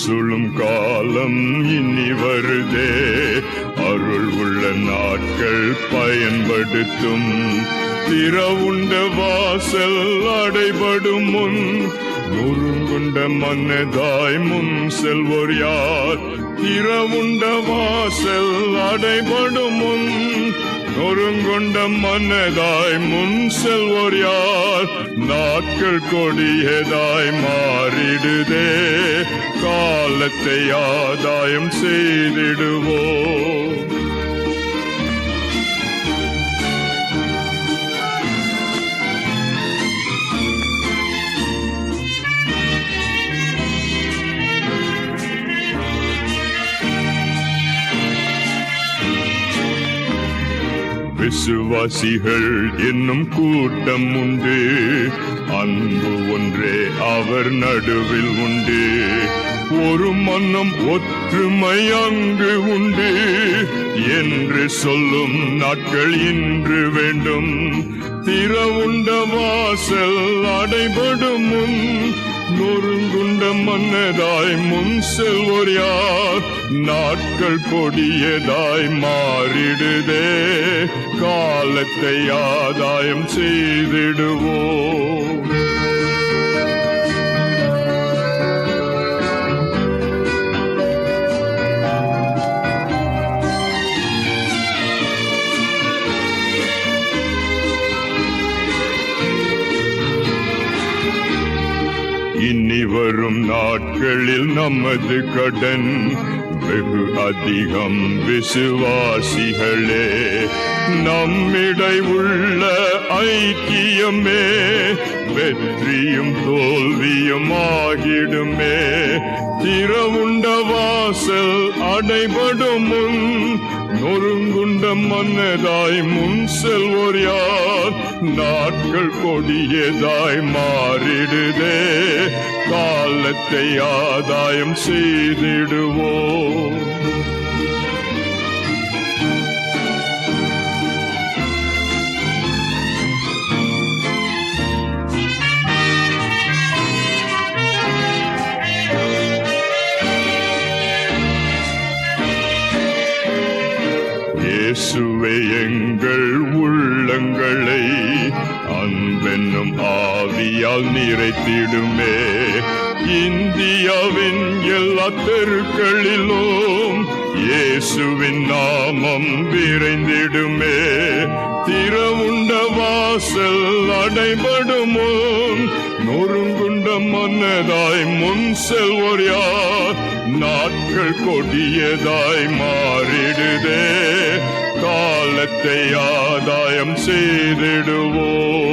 சுளும் காலம் இனி வருதே, அருள் உள்ள நாட்கள் பயன்படுத்தும். திறவுண்ட வாசல் அடைபடும் முன் நொறுங்குண்ட மன்னதாய் முன் செல்வோர் யார்? திறவுண்ட வாசல் அடைபடும் முன் நொறுங்குண்ட மன்னதாய் முன் செல்வோர் யார்? நாட்கள் கொடியதாய் மாறிடுதே, காலத்தை ஆதாயம் செய்திடுவோம். விசுவாசிகள் என்னும் கூட்டம் உண்டு, அன்பு ஒன்றே அவர் நடுவில் உண்டு. ஒரு மன்னம் ஒற்றுமை அங்கு உண்டு என்று சொல்லும் நாட்கள் இன்று வேண்டும். திறவுண்ட வாசல் அடைபடும் முன் நொறுங்குண்ட மன்னதாய் முன் செல்வோர் யார்? நாட்கள் கொடியதாய் மாறிடுதே, காலத்தை ஆதாயம் செய்திடுவோம். இனி வரும் நாட்களில் நமது கடன் வெகு அதிகம். விசுவாசிகளே, நம்மிடை உள்ள ஐக்கியமே வெற்றியும் தோல்வியும் ஆகிடுமே. திறவுண்ட வாசல் அடைபடும் முன் நொறுங்குண்ட மன்னதாய் முன் செல்வோர் யார்? நாட்கள் கொடியதாய் மாறிடுதே, காலத்தை ஆதாயம் செய்திடுவோம். இயேசுவே எங்கள் உள்ளங்களை அன்பென்னும் ஆவியால் நிறைத்திடுமே. இந்தியாவின் எல்லா தெருக்களிலும் இயேசுவின் நாமம் விரைந்திடுமே. திறவுண்ட வாசல் அடைபடும் முன் நொறுங்குண்ட மன்னதாய் முன் செல்வோர் யார்? நாட்கள் கொடியதாய் மாறிடுதே, காலத்தை ஆதாயம் செய்திடுவோம்.